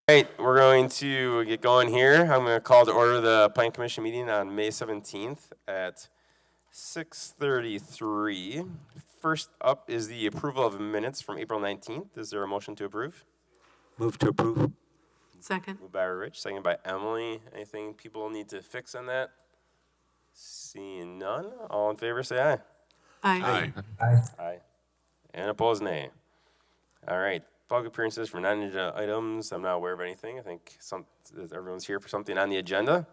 All right, we're going to get going here. I'm going to call to order the Plan Commission meeting on May 17th at 6:33. First up is the approval of minutes from April 19th. Is there a motion to approve? Move to approve. Second. Moved by Rich, seconded by Emily. Anything people need to fix on that? Seeing none, all in favor say aye. Aye. Aye. And opposed, nay. All right, public appearances for non-agenda items. I'm not aware of anything. I think everyone's here for something on the agenda.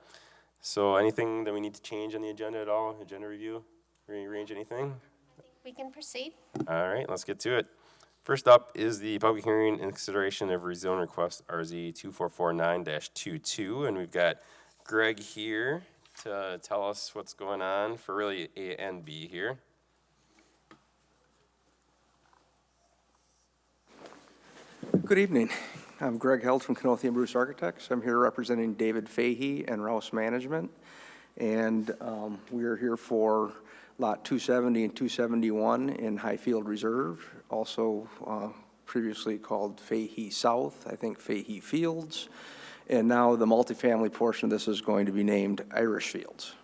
So anything that we need to change on the agenda at all? Agenda review? Rearrange anything? I think we can proceed. All right, let's get to it. First up is the public hearing in consideration of rezone request RZ 2449-22. And we've got Greg here to tell us what's going on for really A and B here. Good evening. I'm Greg Held from Cahoots and Bruce Architects. I'm here representing David Fahey and Rouse Management. And we are here for Lot 270 and 271 in Highfield Reserve, also previously called Fahey South, I think Fahey Fields. And now the multifamily portion of this is going to be named Irish Fields.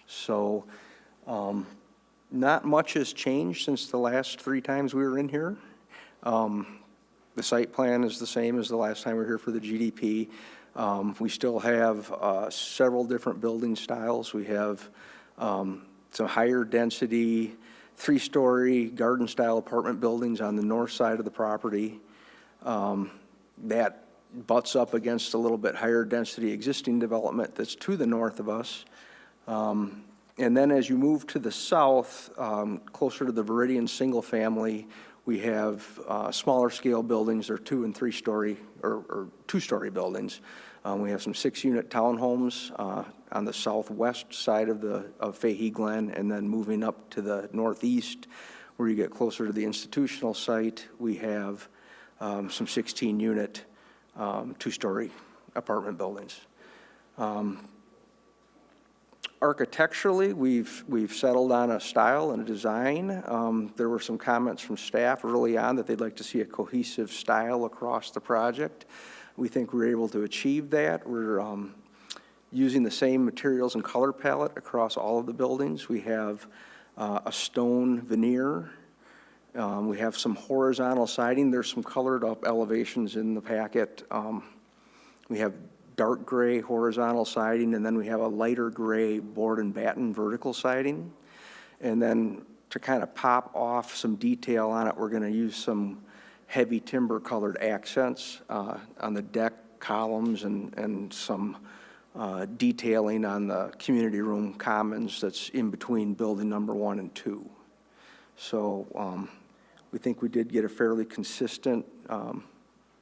So not much has changed since the last 3 times we were in here. The site plan is the same as the last time we were here for the GDP. We still have several different building styles. We have some higher density, 3-story garden style apartment buildings on the north side of the property. That butts up against a little bit higher density existing development that's to the north of us. And then as you move to the south, closer to the Viridian single family, we have smaller scale buildings. They're 2- and 3-story or 2-story buildings. We have some 6-unit townhomes on the southwest side of Fahey Glen, and then moving up to the northeast, where you get closer to the institutional site, we have some 16-unit 2-story apartment buildings. Architecturally, we've settled on a style and a design. There were some comments from staff early on that they'd like to see a cohesive style across the project. We think we're able to achieve that. We're using the same materials and color palette across all of the buildings. We have a stone veneer. We have some horizontal siding. There's some colored up elevations in the packet. We have dark gray horizontal siding, and then we have a lighter gray board and batten vertical siding. And then to kind of pop off some detail on it, we're going to use some heavy timber colored accents on the deck columns and some detailing on the community room commons that's in between building number 1 and 2. So we think we did get a fairly consistent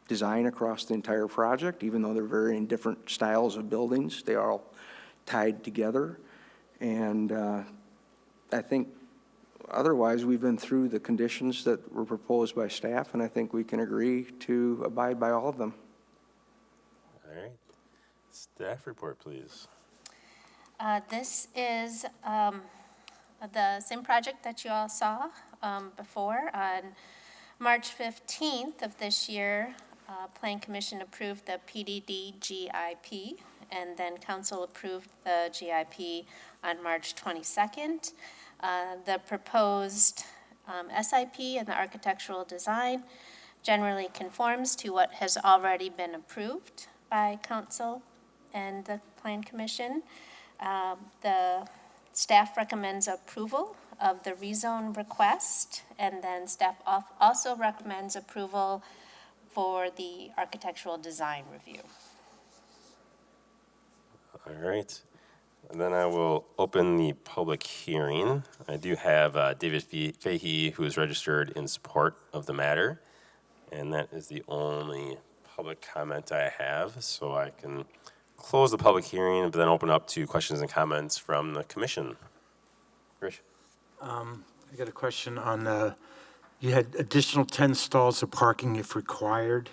design across the entire project. Even though they're varying different styles of buildings, they are all tied together. And I think otherwise we've been through the conditions that were proposed by staff, and I think we can agree to abide by all of them. All right. Staff report, please. This is the same project that you all saw before. On March 15th of this year, Plan Commission approved the PDD GIP, and then Council approved the GIP on March 22nd. The proposed SIP and the architectural design generally conforms to what has already been approved by Council and the Plan Commission. The staff recommends approval of the rezone request, and then staff also recommends approval for the architectural design review. All right. And then I will open the public hearing. I do have David Fahey, who is registered in support of the matter. And that is the only public comment I have. So I can close the public hearing, but then open up to questions and comments from the commission. Rich? I got a question on, you had additional 10 stalls of parking if required.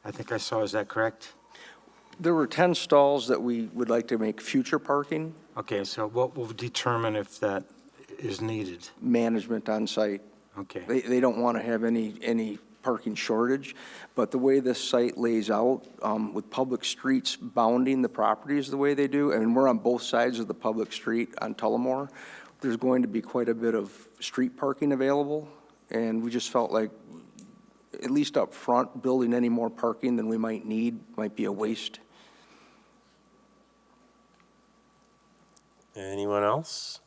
I think I saw, is that correct? There were 10 stalls that we would like to make future parking. Okay, so what will determine if that is needed? Management on site. Okay. They don't want to have any parking shortage. But the way this site lays out, with public streets bounding the properties the way they do, and we're on both sides of the public street on Tullamore, there's going to be quite a bit of street parking available. And we just felt like, at least up front, building any more parking than we might need might be a waste. Anyone else?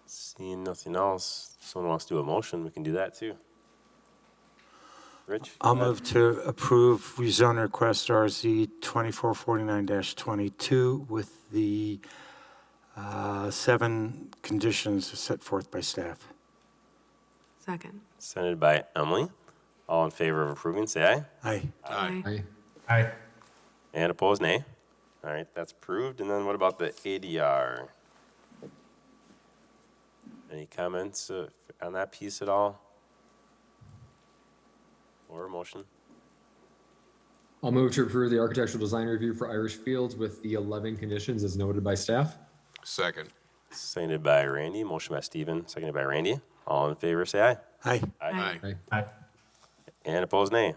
Seeing nothing else, someone wants to do a motion, we can do that too. Rich? I'll move to approve rezone request RZ 2449-22 with the 7 conditions set forth by staff. Second. Seconded by Emily. All in favor of approving, say aye. Aye. Aye. And opposed, nay. All right, that's approved. And then what about the ADR? Any comments on that piece at all? Or a motion? I'll move to approve the architectural design review for Irish Fields with the 11 conditions as noted by staff. Second. Seconded by Randy. Motion by Stephen, seconded by Randy. All in favor, say aye. Aye. Aye. Aye. And opposed, nay.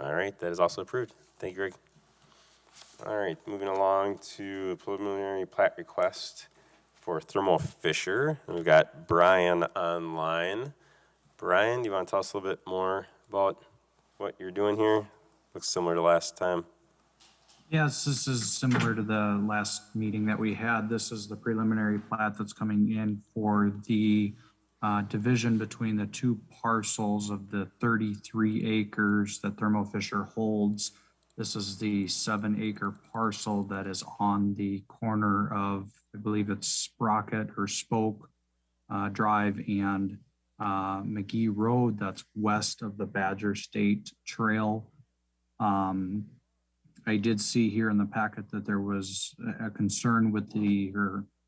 All right, that is also approved. Thank you, Greg. All right, moving along to preliminary plat request for Thermo Fisher. We've got Brian online. Brian, do you want to tell us a little bit more about what you're doing here? Looks similar to last time. Yes, this is similar to the last meeting that we had. This is the preliminary plat that's coming in for the division between the 2 parcels of the 33 acres that Thermo Fisher holds. This is the 7-acre parcel that is on the corner of, I believe it's Sprocket or Spoke Drive and McGee Road. That's west of the Badger State Trail. I did see here in the packet that there was a concern with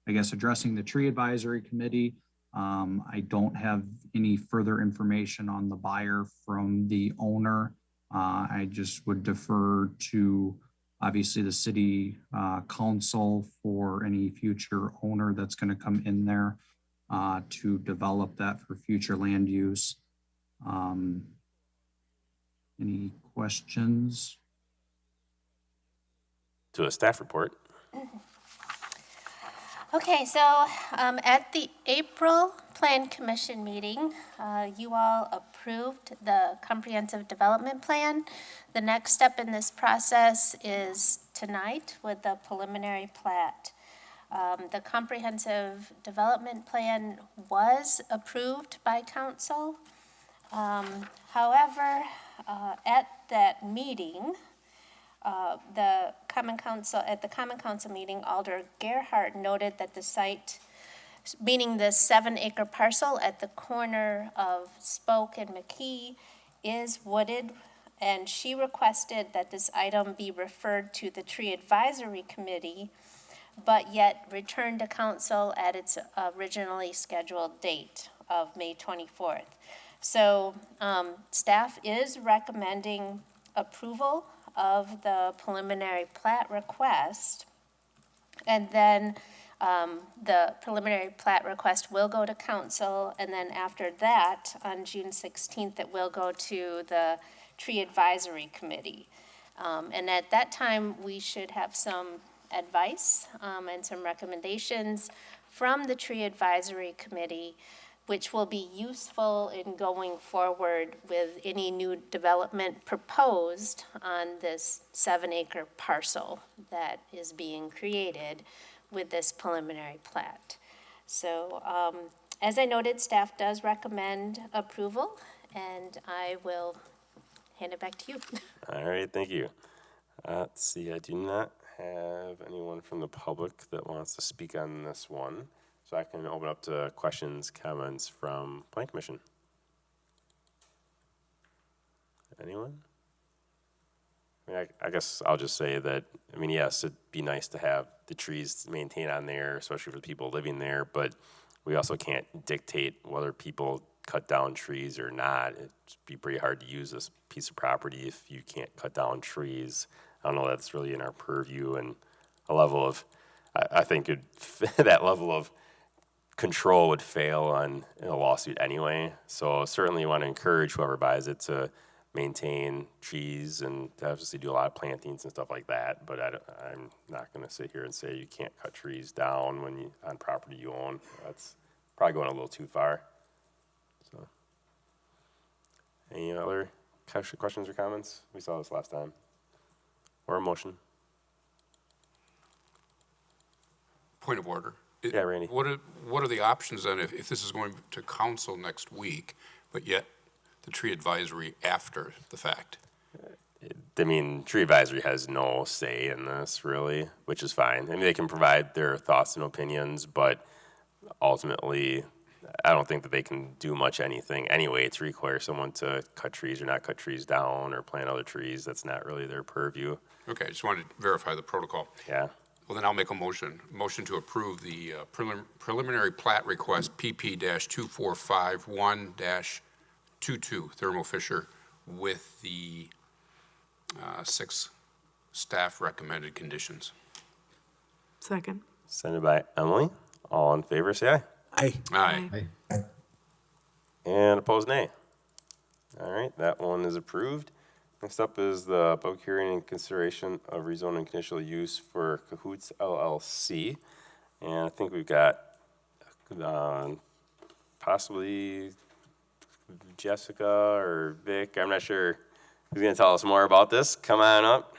addressing the tree advisory committee. I don't have any further information on the buyer from the owner. I just would defer to, obviously, the city council for any future owner that's going to come in there to develop that for future land use. Any questions? To a staff report. Okay, so at the April Plan Commission meeting, you all approved the comprehensive development plan. The next step in this process is tonight with the preliminary plat. The comprehensive development plan was approved by council. However, at that meeting, at the Common Council meeting, Alder Gerhardt noted that the site, meaning the 7-acre parcel at the corner of Spoke and McKee, is wooded, and she requested that this item be referred to the Tree Advisory Committee, but yet returned to council at its originally scheduled date of May 24th. So staff is recommending approval of the preliminary plat request, and then the preliminary plat request will go to council, and then after that, on June 16th, it will go to the Tree Advisory Committee. And at that time, we should have some advice and some recommendations from the Tree Advisory Committee, which will be useful in going forward with any new development proposed on this 7-acre parcel that is being created with this preliminary plat. So as I noted, staff does recommend approval, and I will hand it back to you. All right, thank you. Let's see, I do not have anyone from the public that wants to speak on this one. So I can open up to questions, comments from Plan Commission. Anyone? I mean, I guess I'll just say that, I mean, yes, it'd be nice to have the trees maintained on there, especially for the people living there, but we also can't dictate whether people cut down trees or not. It'd be pretty hard to use this piece of property if you can't cut down trees. I don't know that it's really in our purview, and a level of, I think that level of control would fail on in a lawsuit anyway. So certainly you want to encourage whoever buys it to maintain trees and to obviously do a lot of plantings and stuff like that. But I'm not going to sit here and say you can't cut trees down when you on property you own. That's probably going a little too far. So, any other questions or comments? We saw this last time. Or a motion? Point of order. Yeah, Randy. What are the options then if this is going to council next week, but yet the tree advisory after the fact? I mean, tree advisory has no say in this, really, which is fine. I mean, they can provide their thoughts and opinions, but ultimately, I don't think that they can do much anything anyway to require someone to cut trees or not cut trees down or plant other trees. That's not really their purview. Okay, I just wanted to verify the protocol. Yeah. Well, then I'll make a motion to approve the preliminary plat request PP-2451-22 Thermo Fisher with the 6 staff recommended conditions. Second. Sent by Emily. All in favor, say aye. Aye. Aye. Aye. And opposed, nay. All right, that one is approved. Next up is the public hearing and consideration of rezoning conditional use for Cahoots LLC. And I think we've got possibly Jessica or Vic. I'm not sure who's going to tell us more about this. Come on up.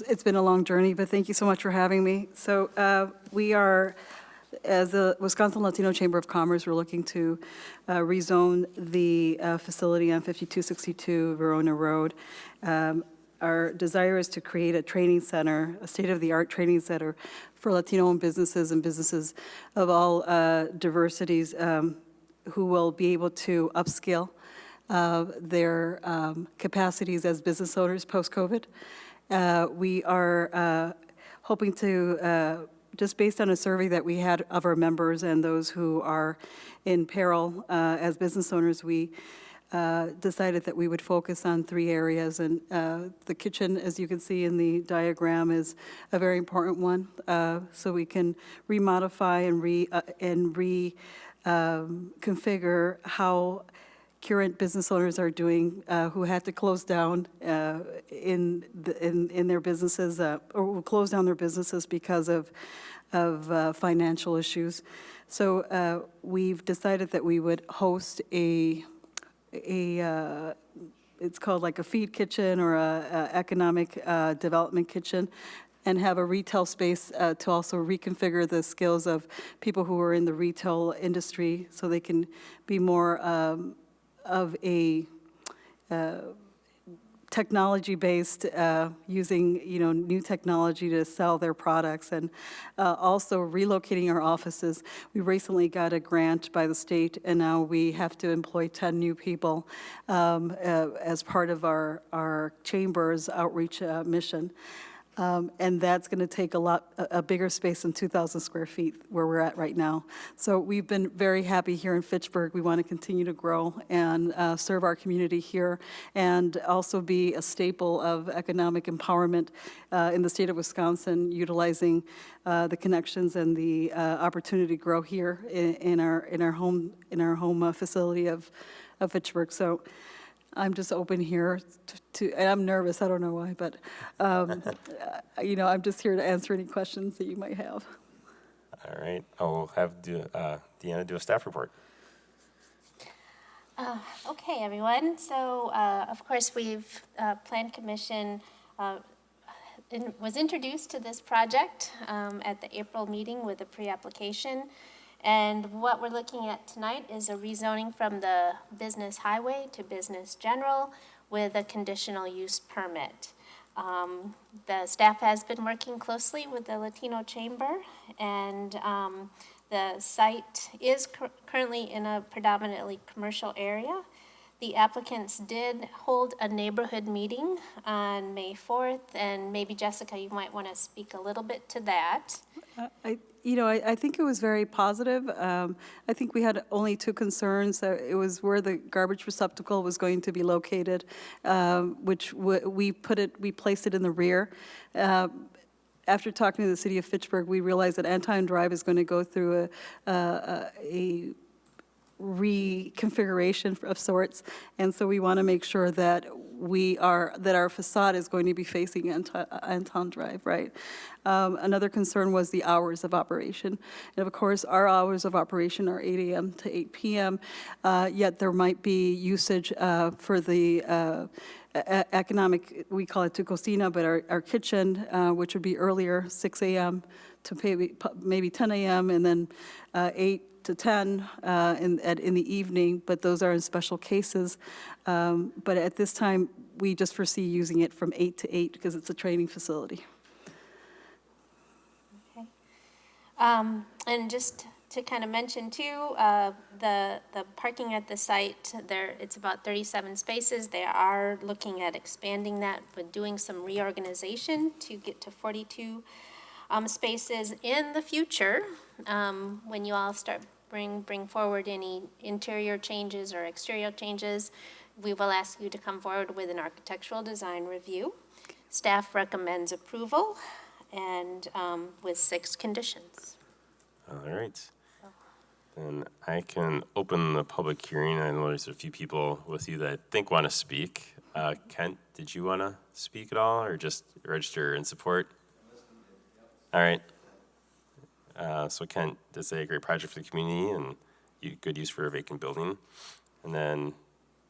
It's been a long journey, but thank you so much for having me. So we are, as the Wisconsin Latino Chamber of Commerce, we're looking to rezone the facility on 5262 Verona Road. Our desire is to create a training center, a state-of-the-art training center for Latino-owned businesses and businesses of all diversities who will be able to upskill their capacities as business owners post-COVID. We are hoping to, just based on a survey that we had of our members and those who are in peril as business owners, we decided that we would focus on 3 areas. And the kitchen, as you can see in the diagram, is a very important one. So we can remodify and reconfigure how current business owners are doing, who had to close down in their businesses, or who closed down their businesses because of financial issues. So we've decided that we would host it's called like a feed kitchen or a economic development kitchen, and have a retail space to also reconfigure the skills of people who are in the retail industry so they can be more of a technology-based, using new technology to sell their products, and also relocating our offices. We recently got a grant by the state, and now we have to employ 10 new people as part of our chamber's outreach mission. And that's going to take a bigger space than 2,000 square feet where we're at right now. So we've been very happy here in Fitchburg. We want to continue to grow and serve our community here, and also be a staple of economic empowerment in the state of Wisconsin, utilizing the connections and the opportunity to grow here in our home facility of Fitchburg. So I'm just open here and I'm nervous, I don't know why, but, I'm just here to answer any questions that you might have. All right. I'll have Deanna do a staff report. Okay, everyone. So, of course, Plan Commission was introduced to this project at the April meeting with a pre-application. And what we're looking at tonight is a rezoning from the business highway to business general with a conditional use permit. The staff has been working closely with the Latino Chamber, and the site is currently in a predominantly commercial area. The applicants did hold a neighborhood meeting on May 4th, and maybe Jessica, you might want to speak a little bit to that. I think it was very positive. I think we had only two concerns. It was where the garbage receptacle was going to be located, which we placed it in the rear. After talking to the city of Fitchburg, we realized that Anton Drive is going to go through a reconfiguration of sorts, and so we want to make sure that our facade is going to be facing Anton Drive, right? Another concern was the hours of operation, and of course, our hours of operation are 8 a.m. to 8 p.m. Yet there might be usage for the economic, we call it tu cocina, but our kitchen, which would be earlier, 6 a.m. to maybe 10 a.m. and then 8 to 10 in the evening, but those are in special cases. But at this time, we just foresee using it from 8 to 8 because it's a training facility. Okay. And just to kind of mention too, the parking at the site, it's about 37 spaces. They are looking at expanding that, but doing some reorganization to get to 42 spaces in the future. When you all start bring forward any interior changes or exterior changes, we will ask you to come forward with an architectural design review. Staff recommends approval and with 6 conditions. All right. Then I can open the public hearing. I know there's a few people with you that I think want to speak. Kent, did you want to speak at all or just register in support? All right. So Kent did say a great project for the community and good use for a vacant building. And then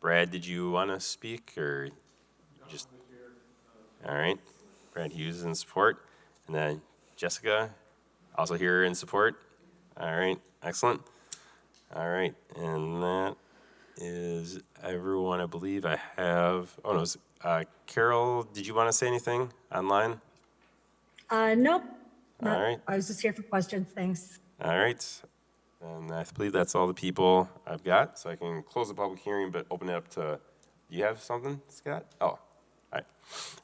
Brad, did you want to speak or just? All right. Brad Hughes is in support. And then Jessica, also here in support. All right. Excellent. All right. And that is everyone I believe I have. Oh, no. Carol, did you want to say anything online? Nope. All right. I was just here for questions. Thanks. All right. And I believe that's all the people I've got. So I can close the public hearing, but open it up to, do you have something, Scott? Oh, all right.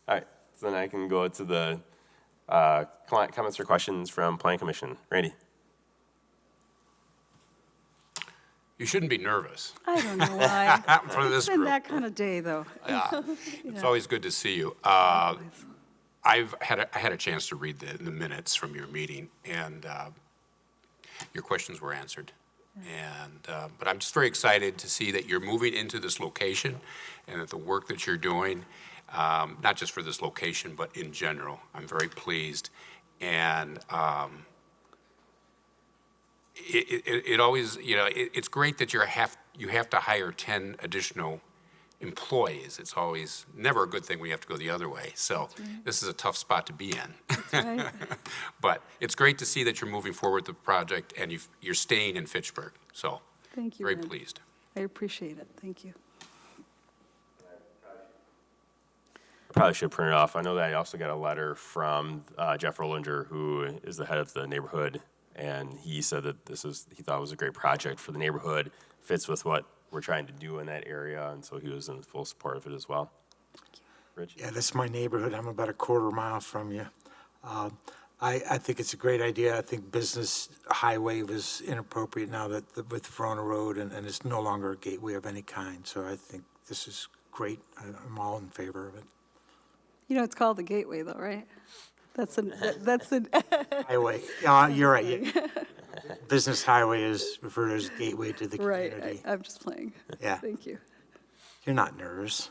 All right. So then I can go to the comments or questions from Planning Commission. Randy. You shouldn't be nervous. I don't know why. In front of this It's been group. that kind of day, though. It's always good to see you. I had a chance to read the minutes from your meeting, and your questions were answered. And but I'm just very excited to see that you're moving into this location, and that the work that you're doing, not just for this location, but in general, I'm very pleased. And it always, it's great that you have to hire 10 additional employees. It's always never a good thing when you have to go the other way. So this is a tough spot to be in. Right. But it's great to see that you're moving forward with the project and you're staying in Fitchburg. So Thank you. very Randy. pleased. I appreciate it. Thank you. Probably should print it off. I know that I also got a letter from Jeff Rollinger, who is the head of the neighborhood, and he said that he thought it was a great project for the neighborhood, fits with what we're trying to do in that area, and so he was in full support of it as well. Rich? Yeah, that's my neighborhood. I'm about a quarter mile from you. I think it's a great idea. I think business highway was inappropriate now that with Verona Road, and it's no longer a gateway of any kind. So I think this is great. I'm all in favor of it. It's called the Gateway, though, right? That's the Highway. You're right. Yeah. Business highway is referred to as gateway to the community. right. I'm just playing. Yeah. Thank you. You're not nervous.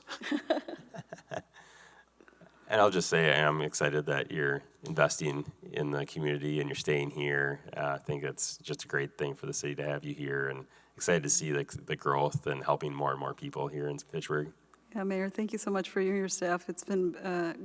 And I'll just say I'm excited that you're investing in the community and you're staying here. I think it's just a great thing for the city to have you here, and excited to see the growth and helping more and more people here in Fitchburg. Yeah, Mayor, thank you so much for you and your staff. It's been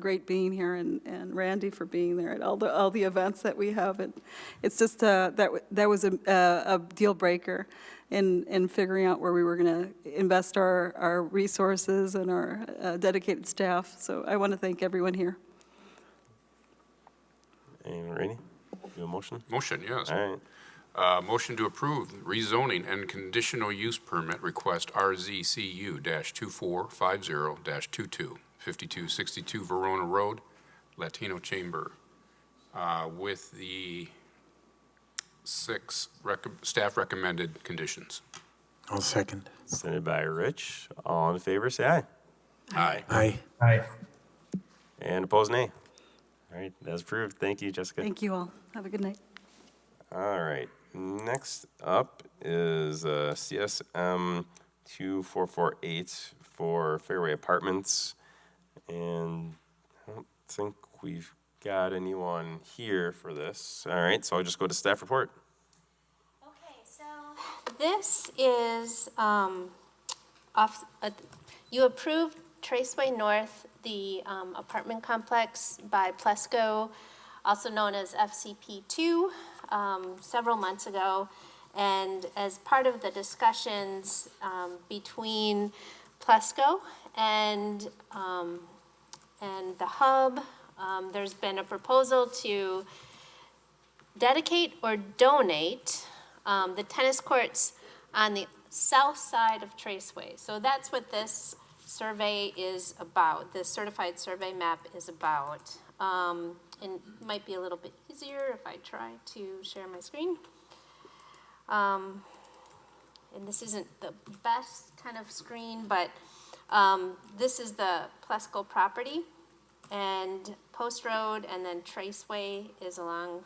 great being here, and Randy for being there at all the events that we have. And it's just that was a deal breaker in figuring out where we were going to invest our resources and our dedicated staff. So I want to thank everyone here. And Randy, do a motion? Motion, yes. All right. Motion to approve rezoning and conditional use permit request RZCU-2450-22, 5262 Verona Road, Latino Chamber, with the 6 staff recommended conditions. I'll second. Seconded by Rich. All in favor, say aye. Aye. Aye. Aye. And opposed, nay. All right, that's approved. Thank you, Jessica. Thank you all. Have a good night. All right, next up is CSM 2448 for Fairway Apartments. And I don't think we've got anyone here for this. All right, so I'll just go to staff report. Okay, so this is you approved Traceway North, the apartment complex by Plesco, also known as FCP2, several months ago. And as part of the discussions between Plesco and the hub, there's been a proposal to dedicate or donate the tennis courts on the south side of Traceway. So that's what this survey is about, this certified survey map is about. And it might be a little bit easier if I try to share my screen. And this isn't the best kind of screen, but this is the Plesco property, and Post Road, and then Traceway is along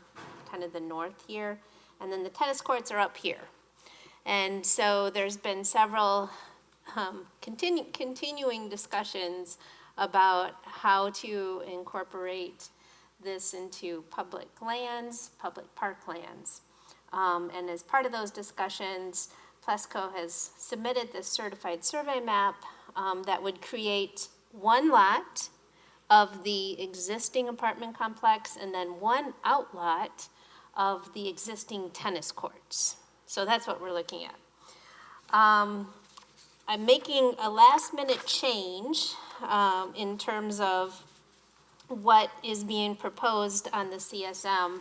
kind of the north here, and then the tennis courts are up here. And so there's been several continuing discussions about how to incorporate this into public lands, public parklands. And as part of those discussions, Plesco has submitted this certified survey map that would create one lot of the existing apartment complex and then one outlot of the existing tennis courts. So that's what we're looking at. I'm making a last-minute change in terms of what is being proposed on the CSM.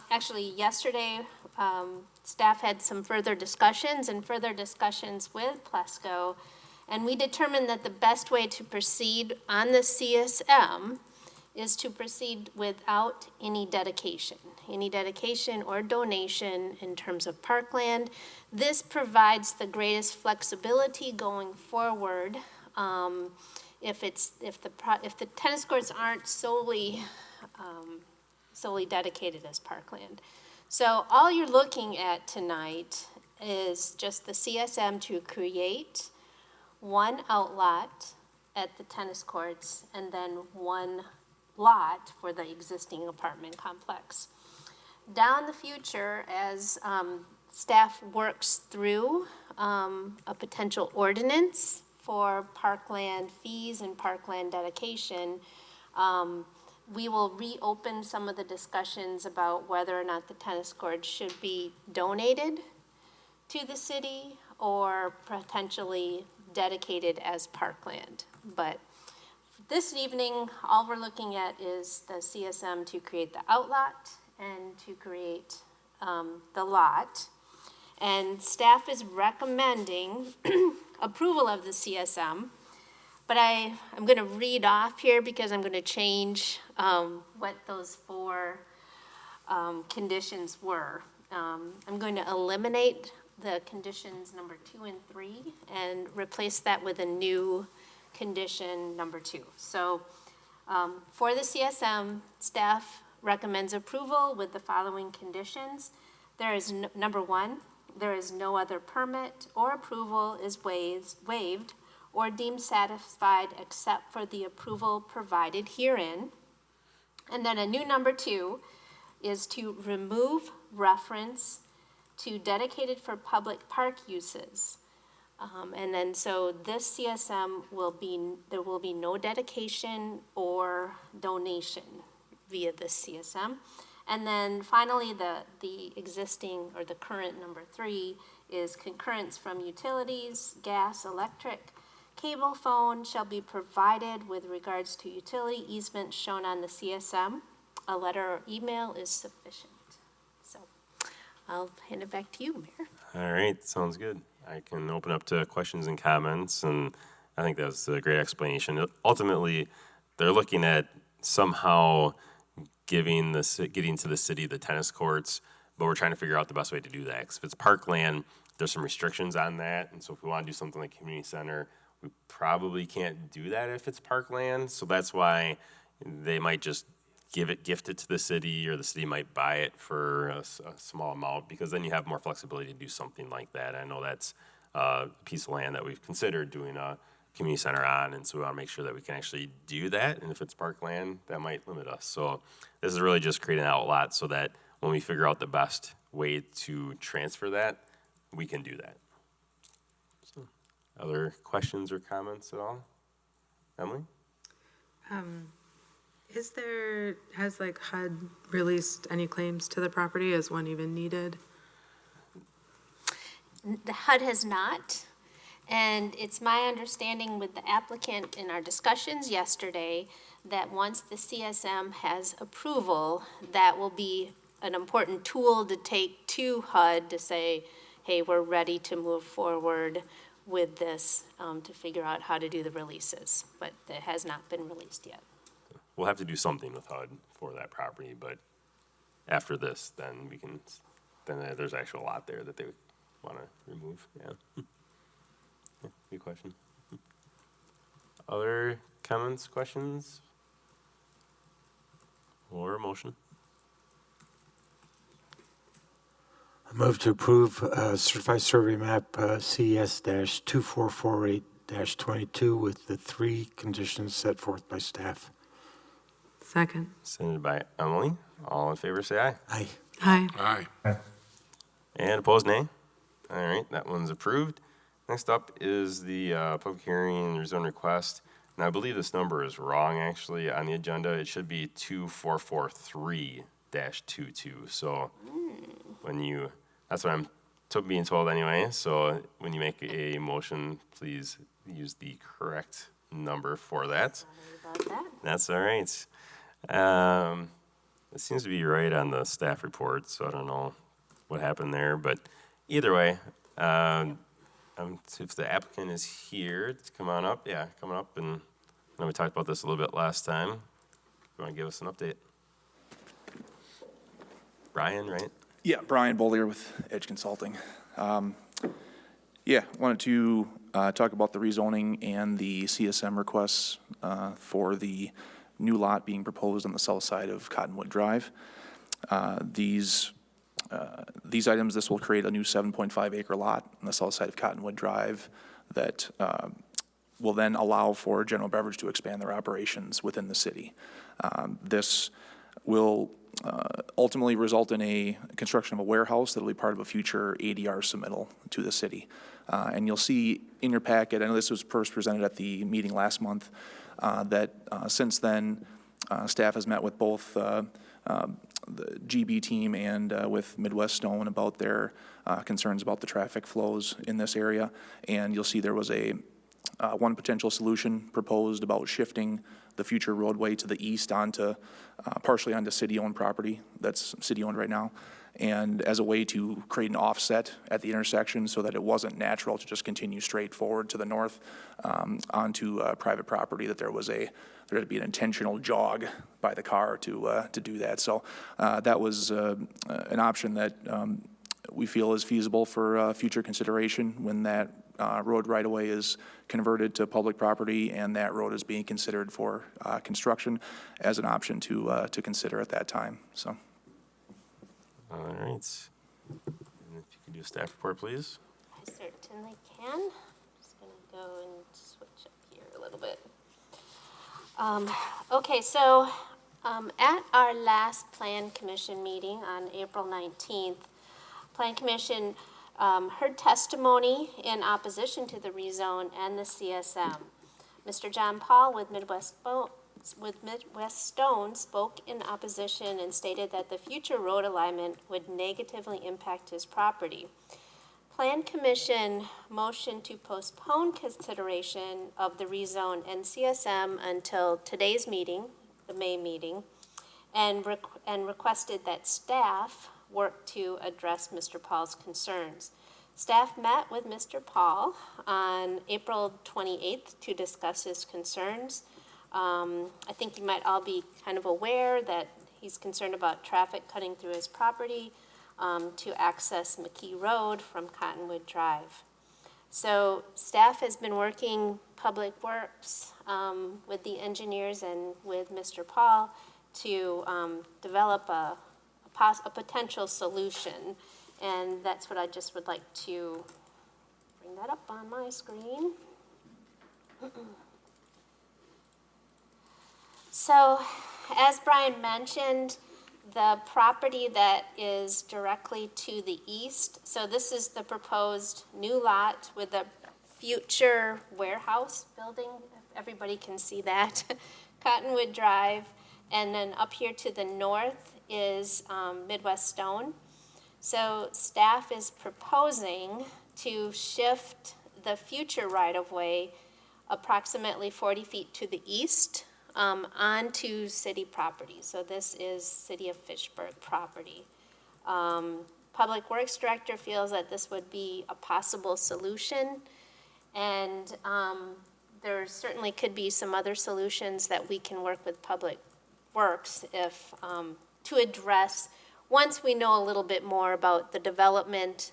Actually yesterday, staff had some further discussions with Plesco, and we determined that the best way to proceed on the CSM is to proceed without any dedication or donation in terms of parkland. This provides the greatest flexibility going forward if the tennis courts aren't solely dedicated as parkland. So all you're looking at tonight is just the CSM to create one outlot at the tennis courts and then one lot for the existing apartment complex. Down the future, as staff works through a potential ordinance for parkland fees and parkland dedication, we will reopen some of the discussions about whether or not the tennis courts should be donated to the city or potentially dedicated as parkland. But this evening, all we're looking at is the CSM to create the outlot and to create the lot. And staff is recommending approval of the CSM. But I'm going to read off here because I'm going to change what those 4 conditions were. I'm going to eliminate the conditions number 2 and 3 and replace that with a new condition number 2. So for the CSM, staff recommends approval with the following conditions. There is number 1, there is no other permit or approval is waived or deemed satisfied except for the approval provided herein. And then a new number 2 is to remove reference to dedicated for public park uses. And then so this CSM there will be no dedication or donation via this CSM. And then finally, the existing or the current number 3 is concurrence from utilities, gas, electric, cable, phone shall be provided with regards to utility easement shown on the CSM. A letter or email is sufficient. So I'll hand it back to you, Mayor. All right, sounds good. I can open up to questions and comments, and I think that's a great explanation. Ultimately, they're looking at somehow getting to the city the tennis courts, but we're trying to figure out the best way to do that. 'Cause if it's Parkland, there's some restrictions on that, and so if we want to do something like community center, we probably can't do that if it's Parkland. So that's why they might just gift it to the city, or the city might buy it for a small amount, because then you have more flexibility to do something like that. I know that's a piece of land that we've considered doing a community center on, and so we want to make sure that we can actually do that. And if it's Parkland, that might limit us. So this is really just creating an outlet so that when we figure out the best way to transfer that, we can do that. So, other questions or comments at all? Emily? Has like HUD released any claims to the property? Is one even needed? The HUD has not, and it's my understanding with the applicant in our discussions yesterday that once the CSM has approval, that will be an important tool to take to HUD to say, hey, we're ready to move forward with this, to figure out how to do the releases, but it has not been released yet. We'll have to do something with HUD for that property, but after this, then there's actually a lot there that they want to remove, yeah. Good question. Other comments, questions? Or a motion? I move to approve certified survey map CES-2448-22 with the 3 conditions set forth by staff. Second. Sent by Emily. All in favor, say aye. Aye. Aye. Aye. And opposed, nay. All right, that one's approved. Next up is the public hearing and rezone request. And I believe this number is wrong, actually, on the agenda. It should be 2443-22. So that's what I'm being told anyway. So when you make a motion, please use the correct number for that. Sorry about that. That's all right. It seems to be right on the staff report, so I don't know what happened there. But either way, if the applicant is here, come on up. Yeah, coming up. And I know we talked about this a little bit last time. You want to give us an update? Brian, right? Yeah, Brian Bollier with Edge Consulting. Wanted to talk about the rezoning and the CSM requests for the new lot being proposed on the south side of Cottonwood Drive. These items, this will create a new 7.5 acre lot on the south side of Cottonwood Drive that will then allow for General Beverage to expand their operations within the city. This will ultimately result in a construction of a warehouse that will be part of a future ADR submittal to the city. And you'll see in your packet, I know this was first presented at the meeting last month, that since then, staff has met with both the GB team and with Midwest Stone about their concerns about the traffic flows in this area. And you'll see there was one potential solution proposed about shifting the future roadway to the east partially onto city-owned property that's city-owned right now, and as a way to create an offset at the intersection so that it wasn't natural to just continue straight forward to the north onto private property, that there had to be an intentional jog by the car to do that. So that was an option that we feel is feasible for future consideration when that road right-of-way is converted to public property and that road is being considered for construction as an option to consider at that time. So. All right. And if you could do a staff report, please. I certainly can. Just going to go and switch up here a little bit. Okay, so at our last Plan Commission meeting on April 19th, Plan Commission heard testimony in opposition to the rezone and the CSM. Mr. John Paul with Midwest Stone spoke in opposition and stated that the future road alignment would negatively impact his property. Plan Commission motioned to postpone consideration of the rezone and CSM until today's meeting, the May meeting, and requested that staff work to address Mr. Paul's concerns. Staff met with Mr. Paul on April 28th to discuss his concerns. I think you might all be kind of aware that He's concerned about traffic cutting through his property to access McKee Road from Cottonwood Drive. So staff has been working Public Works with the engineers and with Mr. Paul to develop a potential solution. And that's what I just would like to bring that up on my screen. So, as Brian mentioned, the property that is directly to the east, so this is the proposed new lot with a future warehouse building, if everybody can see that, Cottonwood Drive, and then up here to the north is Midwest Stone. So staff is proposing to shift the future right-of-way approximately 40 feet to the east onto city property. So this is City of Fitchburg property. Public Works Director feels that this would be a possible solution, and there certainly could be some other solutions that we can work with Public Works if to address, once we know a little bit more about the development,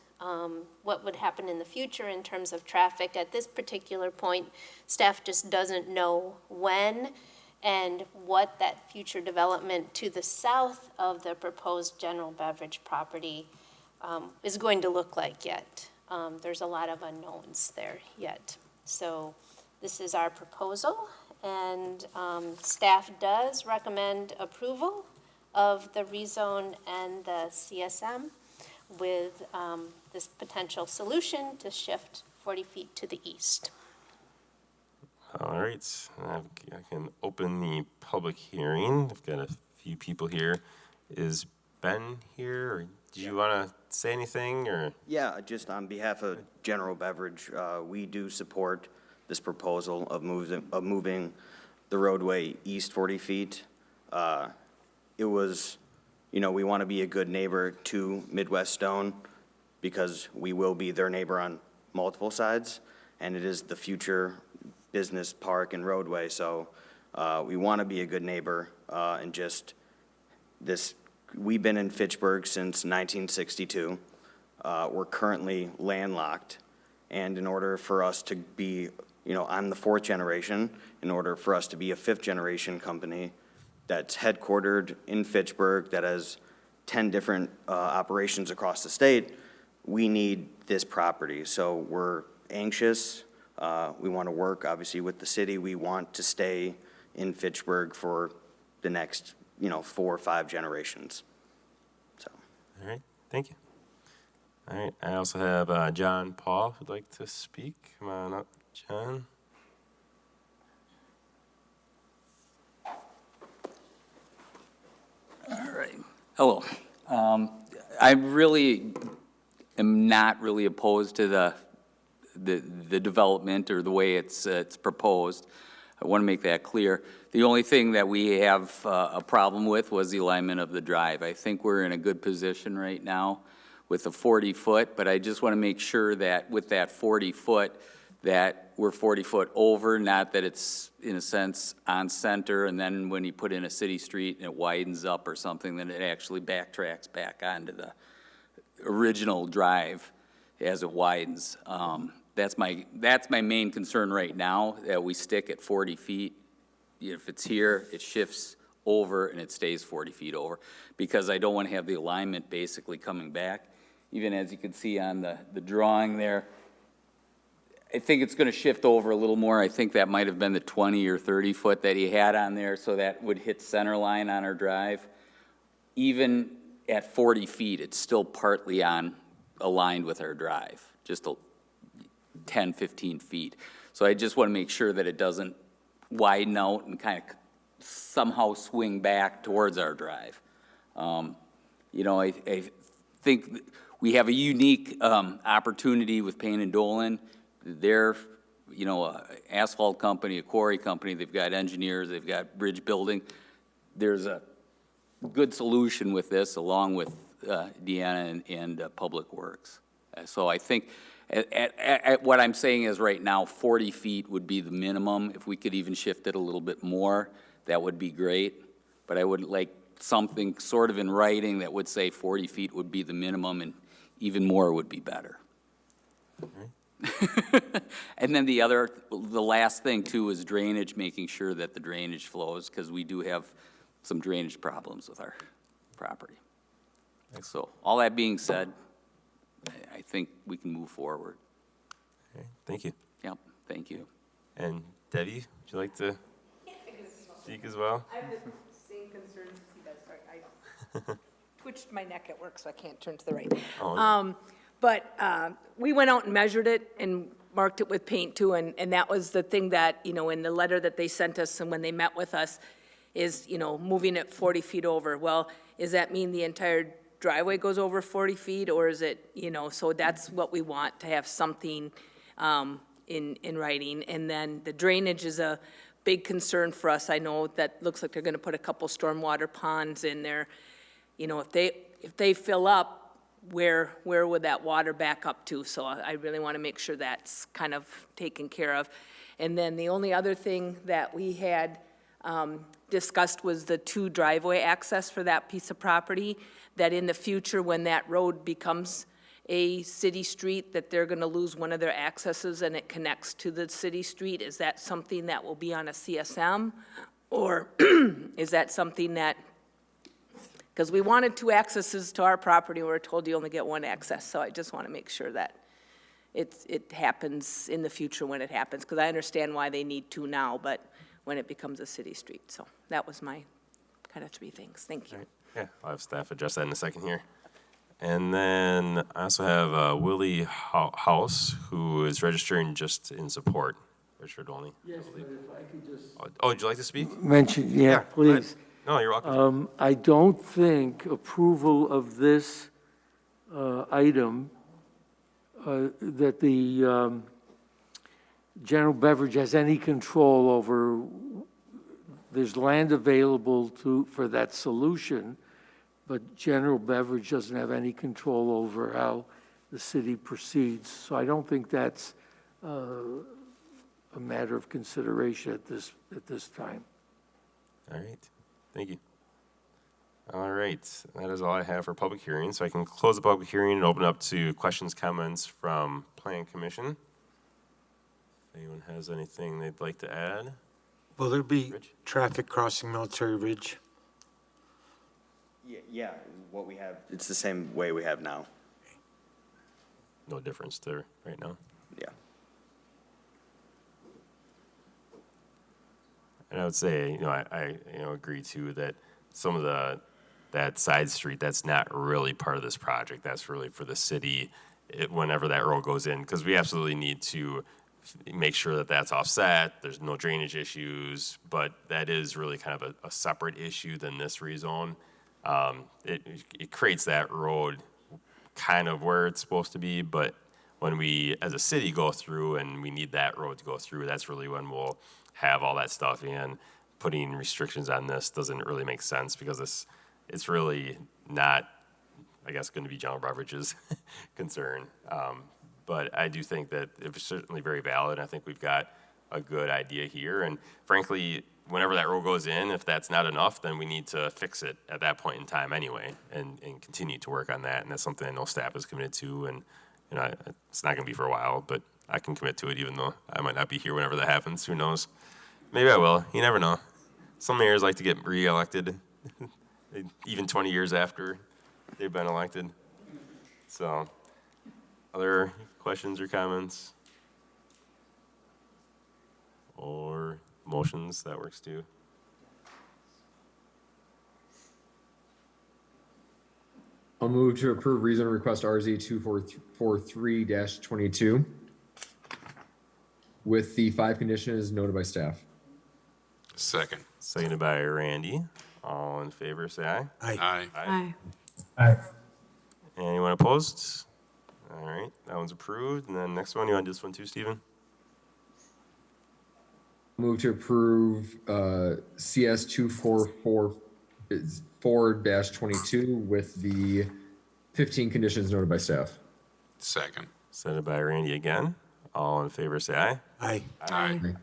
what would happen in the future in terms of traffic. At this particular point, staff just doesn't know when and what that future development to the south of the proposed general beverage property is going to look like yet. There's a lot of unknowns there yet. So this is our proposal, and staff does recommend approval of the rezone and the CSM with this potential solution to shift 40 feet to the east. All right, I can open the public hearing. I've got a few people here. Is Ben here, or do you want to say anything, or? Yeah, just on behalf of General Beverage, we do support this proposal of moving the roadway east 40 feet. It was, you know, we want to be a good neighbor to Midwest Stone because we will be their neighbor on multiple sides, and it is the future business park and roadway. So we want to be a good neighbor, and just this, we've been in Fitchburg since 1962. We're currently landlocked, and in order for us to be, you know, I'm the fourth generation, in order for us to be a fifth generation company that's headquartered in Fitchburg, that has 10 different operations across the state, we need this property. So we're anxious. We want to work, obviously, with the city. We want to stay in Fitchburg for the next, you know, 4 or 5 generations. So. All right, thank you. All right, I also have John Paul who'd like to speak. Come on up, John. All right. Hello. I really am not really opposed to the development or the way it's proposed. I want to make that clear. The only thing that we have a problem with was the alignment of the drive. I think we're in a good position right now with the 40-foot, but I just want to make sure that with that 40-foot, that we're 40 foot over, not that it's, in a sense, on center, and then when you put in a city street and it widens up or something, then it actually backtracks back onto the original drive as it widens. That's my main concern right now, that we stick at 40 feet. If it's here, it shifts over and it stays 40 feet over, because I don't want to have the alignment basically coming back. Even as you can see on the drawing there, I think it's going to shift over a little more. I think that might have been the 20 or 30 foot that he had on there, so that would hit center line on our drive. Even at 40 feet, it's still partly aligned with our drive, just 10, 15 feet. So I just want to make sure that it doesn't widen out and kind of somehow swing back towards our drive. You know, I think we have a unique opportunity with Payne and Dolan. They're, you know, an asphalt company, a quarry company. They've got engineers. They've got bridge building. There's a good solution with this, along with Deanna and Public Works. So I think at what I'm saying is right now, 40 feet would be the minimum. If we could even shift it a little bit more, that would be great. But I would like something sort of in writing that would say 40 feet would be the minimum and even more would be better. And then the last thing too is drainage, making sure that the drainage flows, because we do have some drainage problems with our property. So all that being said, I think we can move forward. Okay, thank you. Yep, thank you. And Debbie, would you like to speak as well? I have the same concerns as you guys. Sorry, I twitched my neck at work, so I can't turn to the right. Oh, But we went out and measured it and marked it with paint too, and that was the thing that, you know, in the letter that they sent us and when they met with us is, you know, moving it 40 feet over. Well, does that mean the entire driveway goes over 40 feet, or is it, you know, so that's what we want, to have something in writing. And then the drainage is a big concern for us. I know that looks like they're gonna put a couple stormwater ponds in there. You know, if they fill up, where would that water back up to? So I really want to make sure that's kind of taken care of. And then the only other thing that we had discussed was the 2 driveway access for that piece of property, that in the future, when that road becomes a city street, that they're going to lose one of their accesses and it connects to the city street. Is that something that will be on a CSM? Or is that something that, because we wanted 2 accesses to our property, we were told you only get 1 access, so I just want to make sure that it happens in the future when it happens, because I understand why they need 2 now, but when it becomes a city street. So that was my kind of 3 things. Thank you. Right. Yeah, I'll have staff address that in a second here. And then I also have Willie House, who is registering just in support. Registered only. Yes, but if I could just... Oh, would you like to speak? Mention, yeah, please. No, you're welcome. I don't think approval of this item, that the General Beverage has any control over. There's land available for that solution, but General Beverage doesn't have any control over how the city proceeds. So I don't think that's a matter of consideration at this time. All right. Thank you. All right, that is all I have for public hearing. So I can close the public hearing and open up to questions, comments from Plan Commission. If anyone has anything they'd like to add? Will there be Rich? traffic crossing Military Ridge? Yeah, what we have, it's the same way we have now. No difference there right now. Yeah. And I would say, I agree too that some of that side street, that's not really part of this project. That's really for the city whenever that road goes in, because we absolutely need to make sure that that's offset. There's no drainage issues, but that is really kind of a separate issue than this rezone. It creates that road kind of where it's supposed to be, but when we, as a city, go through and we need that road to go through, that's really when we'll have all that stuff in. Putting restrictions on this doesn't really make sense because it's really not, I guess, going to be General Beverage's concern. But I do think that it's certainly very valid. I think we've got a good idea here. And frankly, whenever that road goes in, if that's not enough, then we need to fix it at that point in time anyway and continue to work on that. And that's something I know staff is committed to. And it's not going to be for a while, but I can commit to it even though I might not be here whenever that happens. Who knows? Maybe I will. You never know. Some mayors like to get reelected, even 20 years after they've been elected. So, other questions or comments? Or motions, that works too. I'll move to approve rezone request RZ 2443-22 with the 5 conditions noted by staff. Second. Seconded by Randy. All in favor, say aye. Aye. Aye. Aye. Anyone opposed? All right, that one's approved. And then next one, you want to do this one too, Stephen? Move to approve CS 2444-22 with the 15 conditions noted by staff. Second. Seconded by Randy again. All in favor, say aye. Aye. Aye.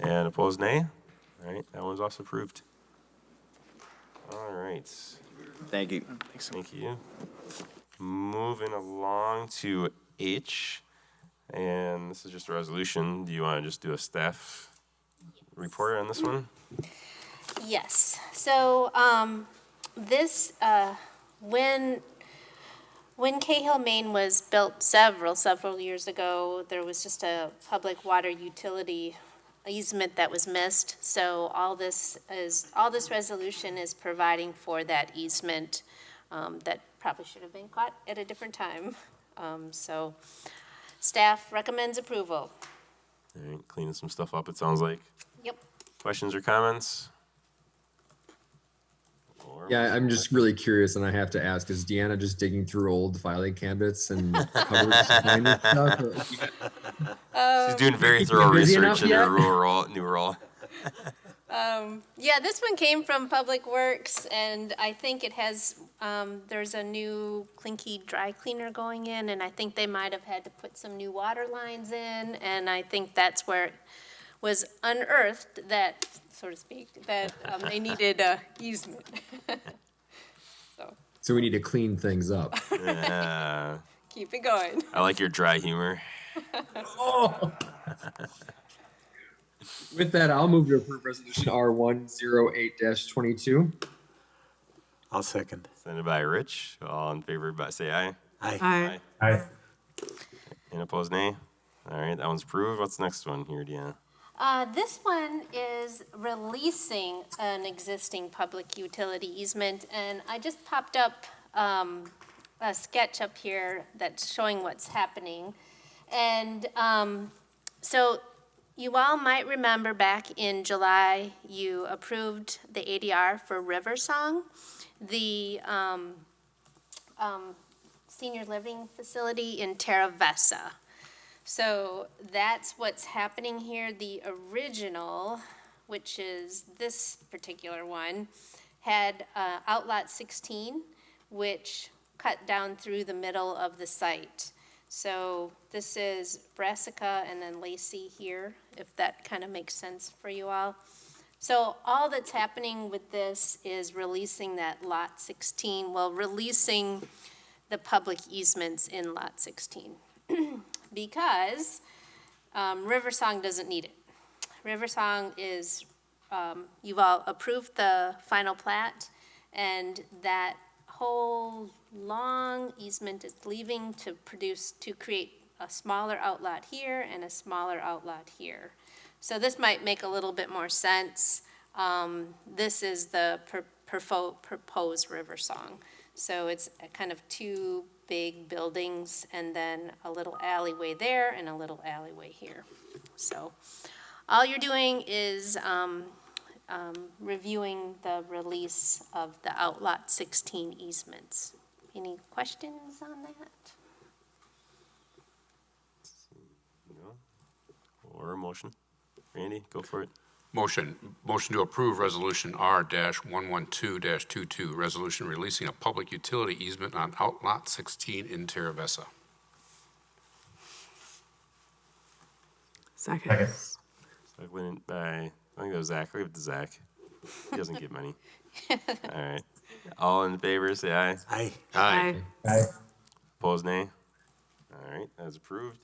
And opposed, nay. All right, that one's also approved. All right. Thank you. Thank you. Moving along to H, and this is just a resolution. Do you want to just do a staff report on this one? Yes, so, this, when Cahill, Maine was built several years ago, there was just a public water utility easement that was missed. So all this resolution is providing for that easement, that probably should have been caught at a different time. So staff recommends approval. All right, cleaning some stuff up, it sounds like. Yep. Questions or comments? Yeah, I'm just really curious, and I have to ask: is Deanna just digging through old filing cabinets and cupboards to find this stuff? She's doing very thorough research in her new role. Yeah, this one came from Public Works, and I think it has, there's a new Clinky dry cleaner going in, and I think they might have had to put some new water lines in, and I think that's where it was unearthed that, so to speak, that they needed a easement. So we need to clean things up. Keep it going. I like your dry humor. Oh. With that, I'll move to approve resolution R108-22. I'll second. Sent by Rich. All in favor, say aye. Aye. Aye. And opposed, nay. All right, that one's approved. What's the next one here, Deanna? This one is releasing an existing public utility easement, and I just popped up a sketch up here that's showing what's happening. And so you all might remember back in July, you approved the ADR for Riversong, the senior living facility in Terra Vesa. So that's what's happening here. The original, which is this particular one, had Outlot 16, which cut down through the middle of the site. So this is Brassica and then Lacey here, if that kind of makes sense for you all. So all that's happening with this is releasing that Lot 16, well, releasing the public easements in Lot 16. Because Riversong doesn't need it. Riversong is, you've all approved the final plat, and that whole long easement is leaving to create a smaller outlot here and a smaller outlot here. So this might make a little bit more sense. This is the proposed Riversong. So it's kind of two big buildings and then a little alleyway there and a little alleyway here. So all you're doing is reviewing the release of the Outlot 16 easements. Any questions on that? No? Or a motion? Randy, go for it. Motion to approve Resolution R-112-22, resolution releasing a public utility easement on Outlot 16 in Terra Vesa. Second. Seconded by, I think that was Zach. Leave it to Zach. He doesn't get many. All right. All in favor, say aye. Aye. Aye. Opposed, nay. All right, that's approved.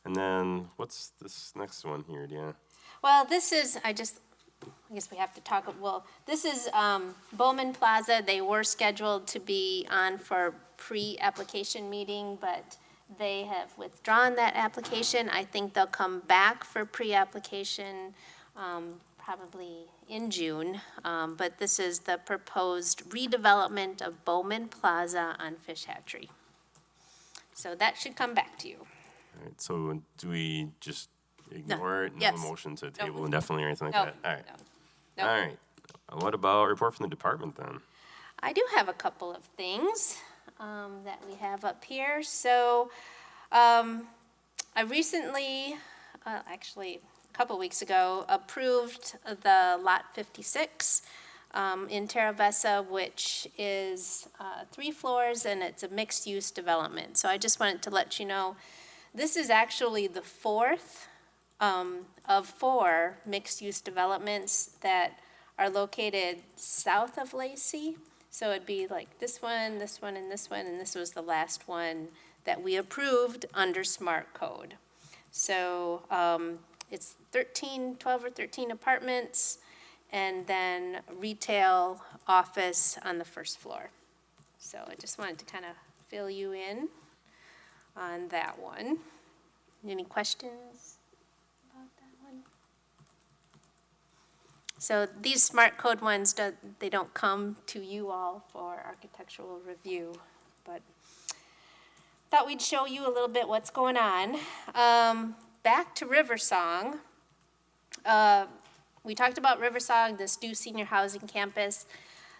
And then what's this next one here, Deanna? Well, this is, I guess we have to talk, this is Bowman Plaza. They were scheduled to be on for pre-application meeting, but they have withdrawn that application. I think they'll come back for pre-application probably in June. But this is the proposed redevelopment of Bowman Plaza on Fish Hatchery. So that should come back to you. All right, so do we just ignore it? No Yes. motion to table indefinitely or anything like No. that? All right. No. All right. What about report from the department then? I do have a couple of things that we have up here. So I recently, actually a couple weeks ago, approved the Lot 56 in Terra Vesa, which is 3 floors and it's a mixed-use development. So I just wanted to let you know, this is actually the 4th of 4 mixed-use developments that are located south of Lacey. So it'd be like this one, this one, and this one, and this was the last one that we approved under Smart Code. So it's 12 or 13 apartments, and then retail office on the first floor. So I just wanted to kind of fill you in on that one. Any questions about that one? So these Smart Code ones, they don't come to you all for architectural review, but thought we'd show you a little bit what's going on. Back to Riversong. We talked about Riversong, this new senior housing campus.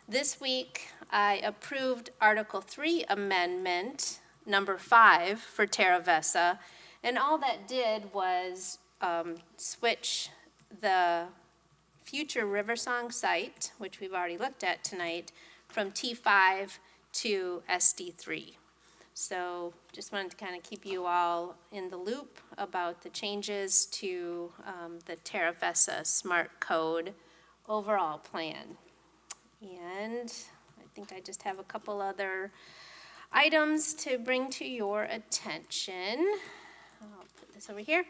This week, I approved Article 3 Amendment number 5 for Terra Vesa, and all that did was switch the future Riversong site, which we've already looked at tonight, from T5 to SD3. So just wanted to kind of keep you all in the loop about the changes to the Terra Vesa Smart Code overall plan. And I think I just have a couple other items to bring to your attention. I'll put this over here.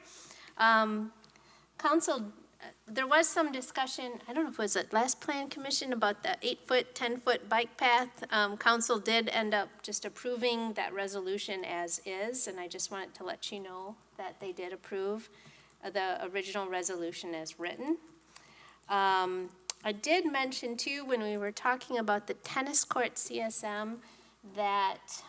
Council, there was some discussion, I don't know if it was at last plan commission, about the 8-foot, 10-foot bike path. Council did end up just approving that resolution as is, and I just wanted to let you know that they did approve the original resolution as written. I did mention too, when we were talking about the tennis court CSM, that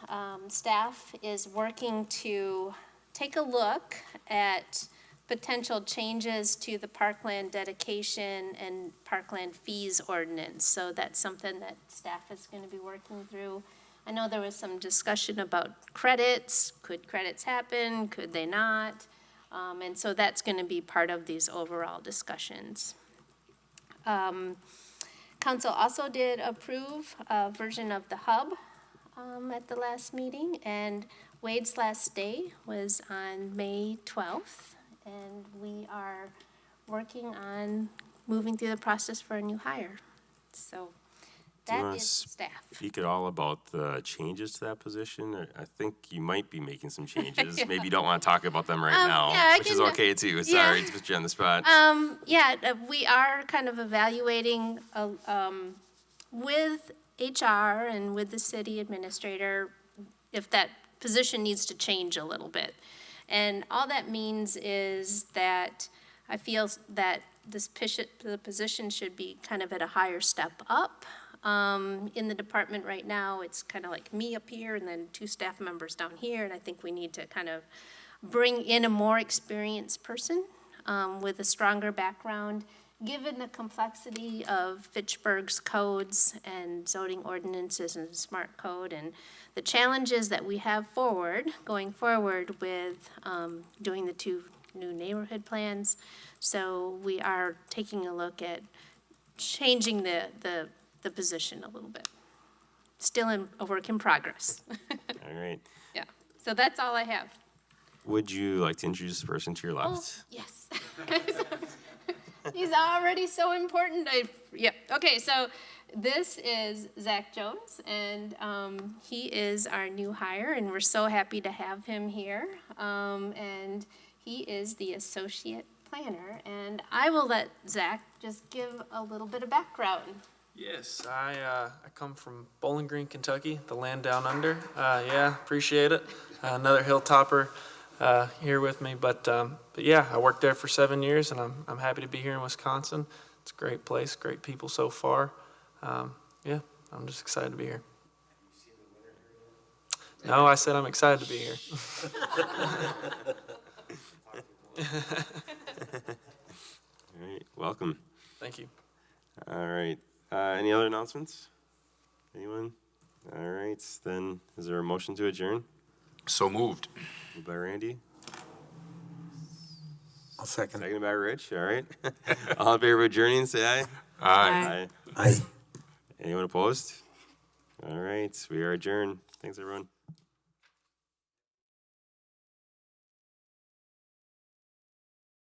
staff is working to take a look at potential changes to the Parkland dedication and Parkland fees ordinance. So that's something that staff is going to be working through. I know there was some discussion about credits. Could credits happen? Could they not? And so that's going to be part of these overall discussions. Council also did approve a version of the hub at the last meeting, and Wade's last day was on May 12th. And we are working on moving through the process for a new hire. So that is staff. Speak at all about the changes to that position? I think you might be making some changes. Maybe you don't want to talk about them right now, yeah, which is okay too. Sorry to put you on the spot. We are kind of evaluating with HR and with the city administrator if that position needs to change a little bit. And all that means is that I feel that the position should be kind of at a higher step up. In the department right now, it's kind of like me up here and then 2 staff members down here, and I think we need to kind of bring in a more experienced person with a stronger background, given the complexity of Fitchburg's codes and zoning ordinances and smart code and the challenges that we have going forward with doing the 2 new neighborhood plans. So we are taking a look at changing the position a little bit. Still a work in progress. All right. Yeah, so that's all I have. Would you like to introduce the person to your left? Yes. He's already so important. Okay, so this is Zach Jones, and he is our new hire, and we're so happy to have him here. And he is the associate planner, and I will let Zach just give a little bit of background. Yes, I come from Bowling Green, Kentucky, the land down under. Appreciate it. Another hilltopper here with me, but yeah, I worked there for 7 years, and I'm happy to be here in Wisconsin. It's a great place, great people so far. I'm just excited to be here. No, I said I'm excited to be here. All right, welcome. Thank you. All right, any other announcements? Anyone? All right, then is there a motion to adjourn? So moved. Moved by Randy. I'll second. Seconded by Rich, all right. All in favor of adjourning, say aye. Aye. Aye. Anyone opposed? All right, we are adjourned. Thanks, everyone.